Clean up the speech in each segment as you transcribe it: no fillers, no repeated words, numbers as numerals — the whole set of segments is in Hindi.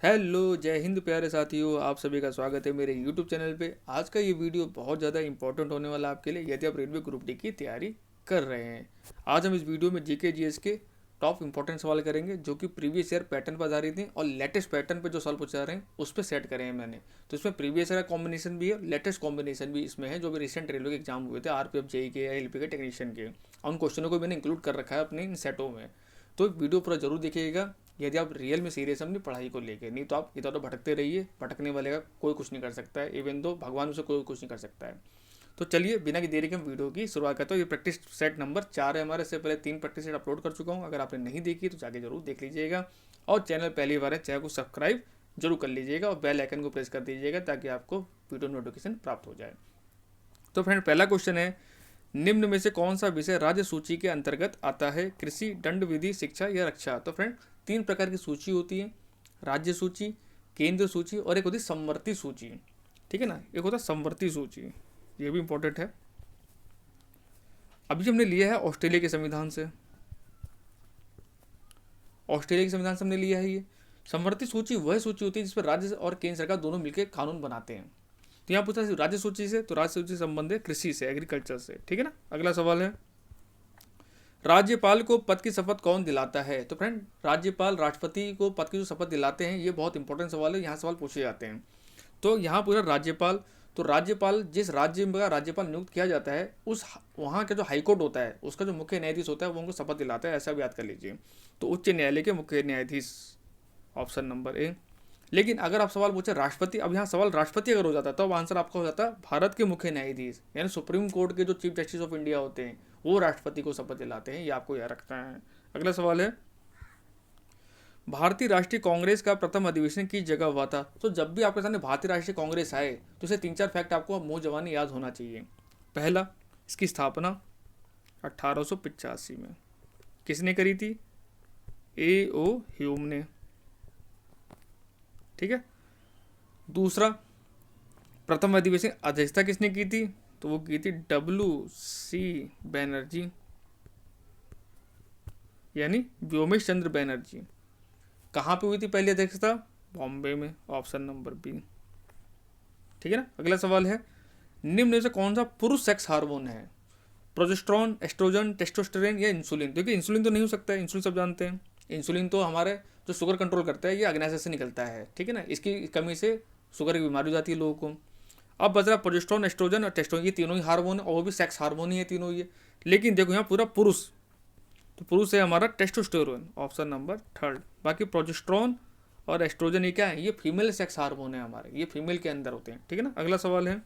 हेलो, जय हिंद प्यारे साथियों। आप सभी का स्वागत है मेरे यूट्यूब चैनल पे। आज का ये वीडियो बहुत ज़्यादा इंपॉर्टेंट होने वाला है आपके लिए यदि आप रेलवे ग्रुप डी की तैयारी कर रहे हैं। आज हम इस वीडियो में जीके जीएस के टॉप इंपॉर्टेंट सवाल करेंगे जो कि प्रीवियस ईयर पैटर्न पर आधारित हैं और लेटेस्ट पैटर्न पे जो सवाल पूछा रहे हैं उस पर सेट करे हैं मैंने। तो इसमें प्रीवियस ईयर का कॉम्बिनेशन भी है, लेटेस्ट कॉम्बिनेशन भी इसमें है जो भी रिसेंट रेलवे के एग्जाम हुए थे, आरपीएफ जेई के या एलपी के टेक्नीशियन के। उन क्वेश्चनों को मैंने इंक्लूड कर रखा है अपने इन सेटों में। तो वीडियो पूरा जरूर देखिएगा यदि आप रियल में सीरियस हैं अपनी पढ़ाई को लेके। नहीं तो आप इधर तो भटकते रहिए, भटकने वाले का कोई कुछ नहीं कर सकता है, इवन तो भगवान उसे कोई कुछ नहीं कर सकता है। तो चलिए बिना की देरी के हम वीडियो की शुरुआत करते हैं। ये प्रैक्टिस सेट नंबर 4 है हमारे। से पहले 3 प्रैक्टिस सेट अपलोड कर चुका हूँ, अगर आपने नहीं देखी तो जाके जरूर देख लीजिएगा। और चैनल पहली बार है, चैनल को सब्सक्राइब जरूर कर लीजिएगा और बेल आइकन को प्रेस कर दीजिएगा ताकि आपको वीडियो नोटिफिकेशन प्राप्त हो जाए। तो फ्रेंड, पहला क्वेश्चन है, निम्न में से कौन सा विषय राज्य सूची के अंतर्गत आता है? कृषि, दंड विधि, शिक्षा या रक्षा? तो फ्रेंड, 3 प्रकार की सूची होती है, राज्य सूची, केंद्र सूची और एक होती है समवर्ती सूची। ठीक है ना, एक होता है समवर्ती सूची, ये भी इंपॉर्टेंट है। अभी हमने लिया है ऑस्ट्रेलिया के संविधान से, ऑस्ट्रेलिया के संविधान से हमने लिया है ये। समवर्ती सूची वह सूची होती है जिसपर राज्य और केंद्र सरकार दोनों मिलकर कानून बनाते हैं। तो यहाँ पूछा राज्य सूची से, तो राज्य सूची संबंध है कृषि से, एग्रीकल्चर से। ठीक है ना। अगला सवाल है, राज्यपाल को पद की शपथ कौन दिलाता है? तो फ्रेंड, राज्यपाल राष्ट्रपति को पद की जो शपथ दिलाते हैं, ये बहुत इंपॉर्टेंट सवाल है, यहाँ सवाल पूछे जाते हैं। तो यहाँ पूरा राज्यपाल, तो राज्यपाल जिस राज्य में राज्यपाल नियुक्त किया जाता है उस वहाँ का जो हाईकोर्ट होता है उसका जो मुख्य न्यायाधीश होता है वो उनको शपथ दिलाता है, ऐसा भी याद कर लीजिए। तो उच्च न्यायालय के मुख्य न्यायाधीश, ऑप्शन नंबर ए। लेकिन अगर आप सवाल पूछे राष्ट्रपति, अब यहाँ सवाल राष्ट्रपति अगर हो जाता तो आंसर आपका हो जाता भारत के मुख्य न्यायाधीश, यानी सुप्रीम कोर्ट के जो चीफ जस्टिस ऑफ इंडिया होते हैं वो राष्ट्रपति को शपथ दिलाते हैं, ये आपको याद रखना है। अगला सवाल है, भारतीय राष्ट्रीय कांग्रेस का प्रथम अधिवेशन किस जगह हुआ था? तो जब भी आपके सामने भारतीय राष्ट्रीय कांग्रेस आए तो इसे 3-4 फैक्ट आपको मुंह जवानी याद होना चाहिए। पहला, इसकी स्थापना 1885 में किसने करी थी? ए ओ ह्यूम ने। ठीक है। दूसरा, प्रथम अधिवेशन अध्यक्षता किसने की थी? तो वो की थी WC बैनर्जी, यानी व्योमेश चंद्र बैनर्जी। कहाँ पे हुई थी पहली अध्यक्षता? बॉम्बे में, ऑप्शन नंबर बी। ठीक है ना। अगला सवाल है, निम्न में से कौन सा पुरुष सेक्स हार्मोन है? प्रोजेस्टेरॉन, एस्ट्रोजन, टेस्टोस्टेरोन या इंसुलिन? देखिए इंसुलिन तो नहीं हो सकता है, इंसुलिन सब जानते हैं। इंसुलिन तो हमारे जो शुगर कंट्रोल करता है, ये अग्नाशय से निकलता है। ठीक है ना, इसकी कमी से शुगर की बीमारी हो जाती है लोगों को। अब बच रहा प्रोजेस्टेरॉन, एस्ट्रोजन और टेस्टोस्टेरोन, ये तीनों ही हार्मोन है और वो भी सेक्स हार्मोन ही है तीनों ये। लेकिन देखो यहाँ पूरा पुरुष, तो पुरुष है हमारा टेस्टोस्टेरोन, ऑप्शन नंबर थर्ड। बाकी प्रोजेस्टेरॉन और एस्ट्रोजन ये क्या है? ये फीमेल सेक्स हार्मोन है हमारे, ये फीमेल के अंदर होते हैं। ठीक है ना। अगला सवाल है,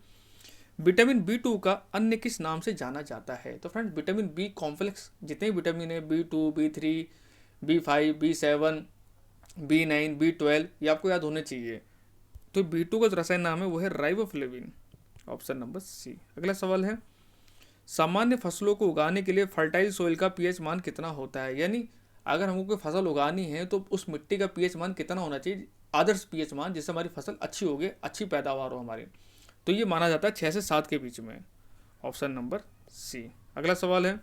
विटामिन B2 का अन्य किस नाम से जाना जाता है? तो फ्रेंड, विटामिन बी कॉम्प्लेक्स जितने विटामिन है, B2, B3, B5, B7, B9, B12, ये आपको याद होने चाहिए। तो B2 का जो रसायन नाम है वो है राइबोफ्लेविन, ऑप्शन नंबर सी। अगला सवाल है, सामान्य फसलों को उगाने के लिए फर्टाइल सोइल का पीएच मान कितना होता है? यानी अगर हमको कोई फसल उगानी है तो उस मिट्टी का पीएच मान कितना होना चाहिए? आदर्श पीएच मान, जिससे हमारी फसल अच्छी होगी, अच्छी पैदावार हो हमारी। तो ये माना जाता है 6 से 7 के बीच में, ऑप्शन नंबर सी। अगला सवाल है,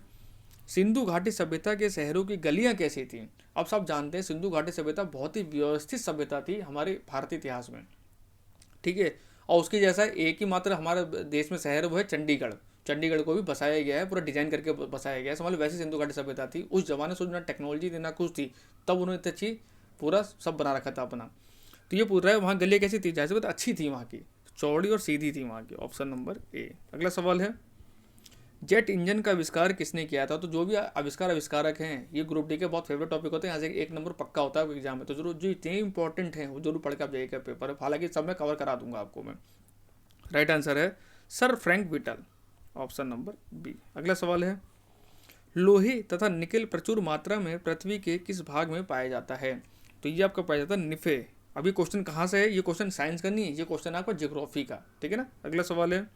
सिंधु घाटी सभ्यता के शहरों की गलियां कैसी थी? अब सब जानते हैं सिंधु घाटी सभ्यता बहुत ही व्यवस्थित सभ्यता थी हमारे भारतीय इतिहास में। ठीक है। और उसकी जैसा एक ही मात्र हमारे देश में शहर वो है चंडीगढ़। चंडीगढ़ को भी बसाया गया है, पूरा डिजाइन करके बसाया गया है। समझ लो वैसे सिंधु घाटी सभ्यता थी उस जमाने से, ना टेक्नोलॉजी थी ना कुछ थी, तब उन्होंने इतनी अच्छी पूरा सब बना रखा था अपना। तो ये पूछ रहा है वहाँ गलियाँ कैसी थी? जैसे बता अच्छी थी वहाँ की, चौड़ी और सीधी थी वहाँ की, ऑप्शन नंबर ए। अगला सवाल है, जेट इंजन का आविष्कार किसने किया था? तो जो भी आविष्कारक हैं, ये ग्रुप डी के बहुत फेवरेट टॉपिक होते हैं, यहाँ से 1 नंबर पक्का होता है एग्जाम में। तो जरूर जो इतने इंपॉर्टेंट हैं वो जरूर पढ़ के आप जाइएगा पेपर, हालांकि सब मैं कवर करा दूंगा आपको मैं। राइट आंसर है sir Frank Whittle, option number B. अगला सवाल है, लोहे तथा निकेल प्रचुर मात्रा में पृथ्वी के किस भाग में पाया जाता है? तो ये आपका पाया जाता है निफे। अभी क्वेश्चन कहाँ से है? ये क्वेश्चन साइंस का नहीं है, ये क्वेश्चन आपका ज्योग्राफी का। ठीक है ना। अगला सवाल है,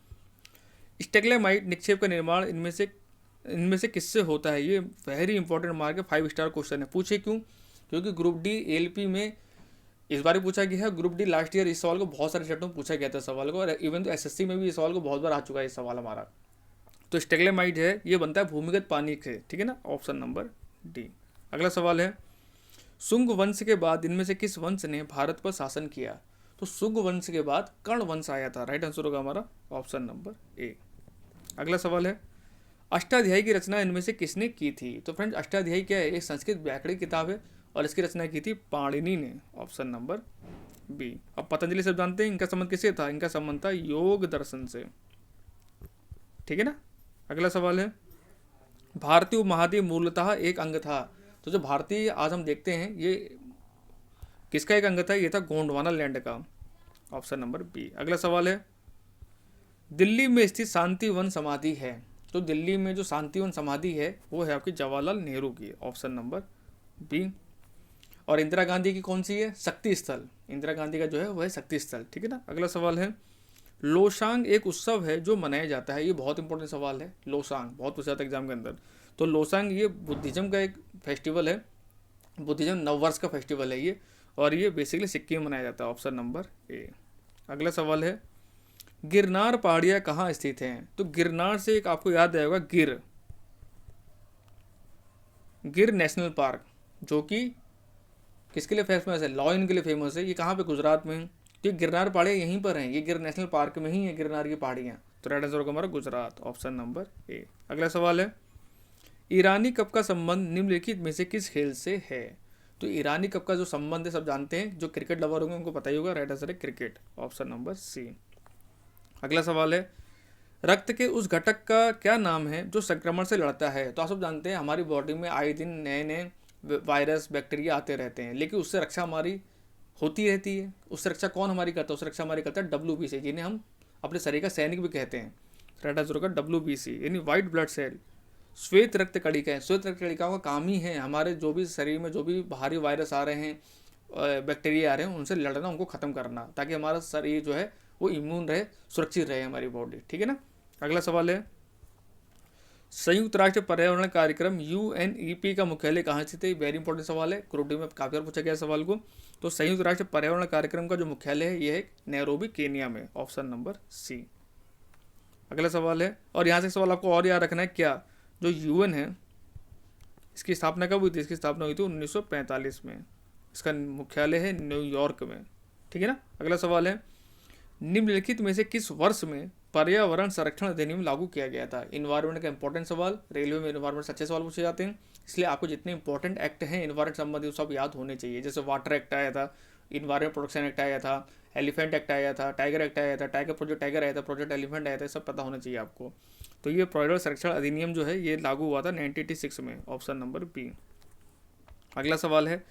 स्टेग्माइट निक्षेप का निर्माण इनमें से किससे होता है? ये वेरी इंपॉर्टेंट मार्क है, 5 स्टार क्वेश्चन है। पूछे क्यों? क्योंकि ग्रुप डी एलपी में इस बार पूछा गया है, ग्रुप डी लास्ट ईयर इस सवाल को बहुत सारे सेटों में पूछा गया था सवाल को, और इवन तो एसएससी में भी इस सवाल को बहुत बार आ चुका है इस सवाल हमारा। तो स्टेग्माइट है, ये बनता है भूमिगत पानी से। ठीक है ना, ऑप्शन नंबर डी। अगला सवाल है, शुंग वंश के बाद इनमें से किस वंश ने भारत पर शासन किया? तो शुंग वंश के बाद कर्ण वंश आया था। राइट आंसर होगा हमारा ऑप्शन नंबर ए। अगला सवाल है, अष्टाध्यायी की रचना इनमें से किसने की थी? तो फ्रेंड्स अष्टाध्यायी क्या है? एक संस्कृत व्याकरण किताब है और इसकी रचना की थी पाणिनि ने। Option number B. अब पतंजलि सब जानते हैं, इनका संबंध किससे था? इनका संबंध था योग दर्शन से। ठीक है ना। अगला सवाल है, भारतीय उपमहाद्वीप मूलतः एक अंग था। तो जो भारतीय आज हम देखते हैं ये किसका एक अंग था? ये था गोंडवाना लैंड का। Option number B. अगला सवाल है, दिल्ली में स्थित शांतिवन समाधि है। तो दिल्ली में जो शांतिवन समाधि है वो है आपकी जवाहरलाल नेहरू की। Option number B. और इंदिरा गांधी की कौन सी है? शक्ति स्थल। इंदिरा गांधी का जो है वह है शक्ति स्थल। ठीक है ना। अगला सवाल है, लोसांग एक उत्सव है जो मनाया जाता है। ये बहुत इंपॉर्टेंट सवाल है। लोसांग बहुत पूछा था एग्जाम के अंदर। तो लोसांग ये बुद्धिज्म का एक फेस्टिवल है, बुद्धिज्म नववर्ष का फेस्टिवल है ये, और ये बेसिकली सिक्किम में मनाया जाता है। Option number A. अगला सवाल है, गिरनार पहाड़ियाँ कहाँ स्थित हैं? तो गिरनार से एक आपको याद आएगा गिर नेशनल पार्क, जो कि किसके लिए फेमस है? लॉयन के लिए फेमस है। ये कहाँ पे? गुजरात में। तो ये गिरनार पहाड़ियाँ यहीं पर हैं, ये गिर नेशनल पार्क में ही है गिरनार की पहाड़ियाँ। तो राइट आंसर होगा हमारा गुजरात। Option number A. अगला सवाल है, ईरानी कप का संबंध निम्नलिखित में से किस खेल से है? तो ईरानी कप का जो संबंध है सब जानते हैं, जो क्रिकेट लवर होंगे उनको पता ही होगा। राइट आंसर है क्रिकेट। Option number C. अगला सवाल है, रक्त के उस घटक का क्या नाम है जो संक्रमण से लड़ता है? तो आप सब जानते हैं हमारी बॉडी में आए दिन नए नए वायरस बैक्टीरिया आते रहते हैं, लेकिन उससे रक्षा हमारी होती रहती है। उससे रक्षा कौन हमारी करता है? उससे रक्षा हमारी करता है WBC, जिन्हें हम अपने शरीर का सैनिक भी कहते हैं। राइट आंसर होगा WBC, यानी व्हाइट ब्लड सेल, श्वेत रक्त कणिकाएं। श्वेत रक्त कणिकाओं का काम ही है हमारे जो भी शरीर में जो भी बाहरी वायरस आ रहे हैं, बैक्टीरिया आ रहे हैं, उनसे लड़ना, उनको खत्म करना, ताकि हमारा शरीर जो है वो इम्यून रहे, सुरक्षित रहे हमारी बॉडी। ठीक है ना। अगला सवाल है, संयुक्त राष्ट्र पर्यावरण कार्यक्रम UNEP का मुख्यालय कहाँ स्थित है? वेरी इंपॉर्टेंट सवाल है, क्रोडी में काफी बार पूछा गया सवाल को। तो संयुक्त राष्ट्र पर्यावरण कार्यक्रम का जो मुख्यालय है ये है नैरोबी, केनिया में। Option number C. अगला सवाल है, और यहाँ से सवाल आपको और याद रखना है, क्या जो UN है इसकी स्थापना कब हुई थी? इसकी स्थापना हुई थी 1945 में। इसका मुख्यालय है न्यूयॉर्क में। ठीक है ना। अगला सवाल है, निम्नलिखित में से किस वर्ष में पर्यावरण संरक्षण अधिनियम लागू किया गया था? इन्वायरमेंट का इंपॉर्टेंट सवाल, रेलवे में इन्वायरमेंट अच्छे सवाल पूछे जाते हैं, इसलिए आपको जितने इंपॉर्टेंट एक्ट हैं इन्वायरमेंट संबंधी सब याद होने चाहिए। जैसे वाटर एक्ट आया था, इन्वायरमेंट प्रोटेक्शन एक्ट आया था, एलिफेंट एक्ट आया था, टाइगर एक्ट आया था, प्रोजेक्ट टाइगर आया था, प्रोजेक्ट एलिफेंट आया था, सब पता होना चाहिए आपको। तो ये पर्यावरण संरक्षण अधिनियम जो है ये लागू हुआ था 1986 में। Option number B. अगला सवाल है,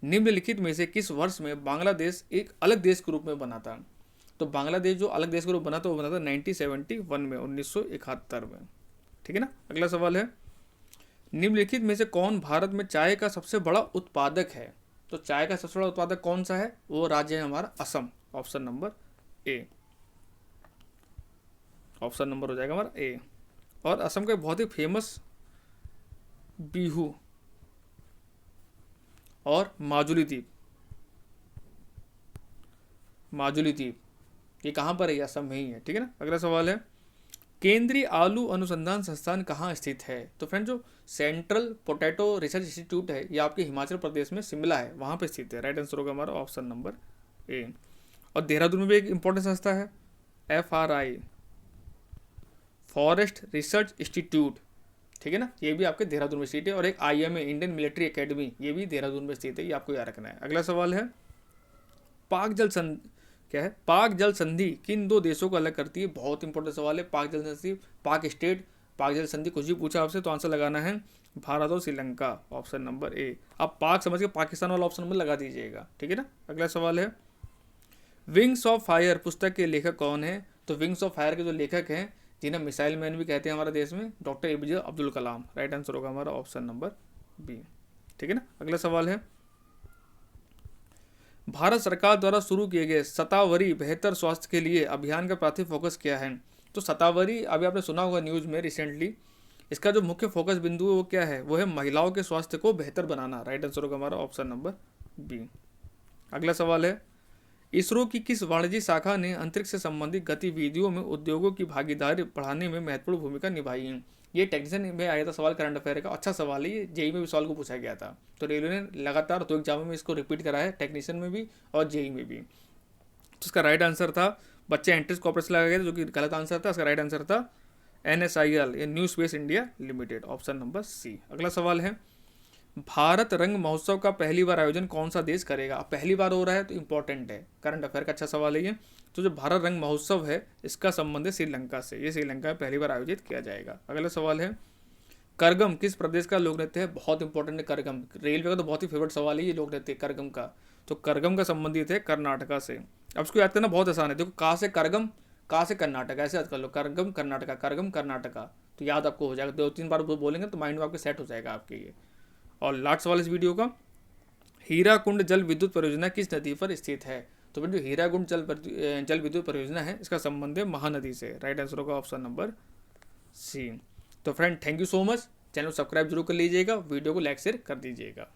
निम्नलिखित में से किस वर्ष में बांग्लादेश एक अलग देश के रूप में बना था? तो बांग्लादेश जो अलग देश के रूप बना था वो बना था 1971 में, 1971 में। ठीक है ना। अगला सवाल है, निम्नलिखित में से कौन भारत में चाय का सबसे बड़ा उत्पादक है? तो चाय का सबसे बड़ा उत्पादक कौन सा है? वो राज्य है हमारा Assam. Option number A. Option number हो जाएगा हमारा ए। और असम का बहुत ही फेमस बिहू और माजुली द्वीप, ये कहाँ पर है? असम में ही है। ठीक है ना। अगला सवाल है, केंद्रीय आलू अनुसंधान संस्थान कहाँ स्थित है? तो फ्रेंड जो सेंट्रल पोटैटो रिसर्च इंस्टीट्यूट है ये आपके हिमाचल प्रदेश में शिमला है, वहाँ पे स्थित है। राइट आंसर होगा हमारा ऑप्शन नंबर ए। और देहरादून में भी एक इंपॉर्टेंट संस्था है FRI, फॉरेस्ट रिसर्च इंस्टीट्यूट। ठीक है ना। ये भी आपके देहरादून में स्थित है। और एक IMA, इंडियन मिलिट्री एकेडमी, ये भी देहरादून में स्थित है, ये आपको याद रखना है। अगला सवाल है, पाक जल संधि किन दो देशों को अलग करती है? बहुत इंपॉर्टेंट सवाल है। पाक जल संधि, पाक स्टेट, पाक जल संधि, कुछ भी पूछा आपसे तो आंसर लगाना है भारत और श्रीलंका। Option number A. आप पाक समझ के पाकिस्तान वाला ऑप्शन नंबर लगा दीजिएगा। ठीक है ना। अगला सवाल है, विंग्स ऑफ फायर पुस्तक के लेखक कौन है? तो विंग्स ऑफ फायर के जो लेखक हैं, जिन्हें मिसाइल मैन भी कहते हैं हमारे देश में, doctor APJ Abdul Kalam. Right answer होगा हमारा ऑप्शन नंबर बी। ठीक है ना। अगला सवाल है, भारत सरकार द्वारा शुरू किए गए शतावरी बेहतर स्वास्थ्य के लिए अभियान का प्राथमिक फोकस क्या है? तो शतावरी अभी आपने सुना होगा न्यूज़ में रिसेंटली, इसका जो मुख्य फोकस बिंदु है वो क्या है? वो है महिलाओं के स्वास्थ्य को बेहतर बनाना। राइट आंसर होगा हमारा ऑप्शन नंबर बी। अगला सवाल है, इसरो की किस वाणिज्यिक शाखा ने अंतरिक्ष से संबंधित गतिविधियों में उद्योगों की भागीदारी बढ़ाने में महत्वपूर्ण भूमिका निभाई है? ये टेक्नीशियन में आया था सवाल करंट अफेयर का, अच्छा सवाल है ये, जेई में भी सवाल को पूछा गया था। तो रेलवे ने लगातार 2 एग्जामों में इसको रिपीट करा है, टेक्नीशियन में भी और जेई में भी। तो इसका राइट आंसर था, बच्चे एंट्रेंस कॉर्पोरेशन लगा गए थे, जो कि गलत आंसर था। इसका राइट आंसर था NSIL, ये New Space India Limited, option number C. अगला सवाल है, भारत रंग महोत्सव का पहली बार आयोजन कौन सा देश करेगा? अब पहली बार हो रहा है तो इंपॉर्टेंट है, करंट अफेयर का अच्छा सवाल है ये। तो जो भारत रंग महोत्सव है इसका संबंध है श्रीलंका से, ये श्रीलंका में पहली बार आयोजित किया जाएगा। अगला सवाल है, करगम किस प्रदेश का लोक नृत्य है? बहुत इंपॉर्टेंट है करगम, रेलवे का तो बहुत ही फेवरेट सवाल है ये लोक नृत्य करगम का। तो करगम का संबंधित है कर्नाटका से। अब इसको याद करना बहुत आसान है, देखो का से करगम, का से कर्नाटक, ऐसे याद कर लो, करगम कर्नाटका, करगम कर्नाटका, तो याद आपको हो जाएगा। 2-3 बार बोलेंगे तो माइंड में आपके सेट हो जाएगा आपके ये। और लास्ट सवाल इस वीडियो का, हीराकुंड जल विद्युत परियोजना किस नदी पर स्थित है? तो बेटे हीराकुंड जल विद्युत परियोजना है, इसका संबंध है महानदी से। राइट आंसर होगा ऑप्शन नंबर सी। तो friend thank you so much, channel subscribe जरूर कर लीजिएगा, वीडियो को लाइक शेयर कर दीजिएगा।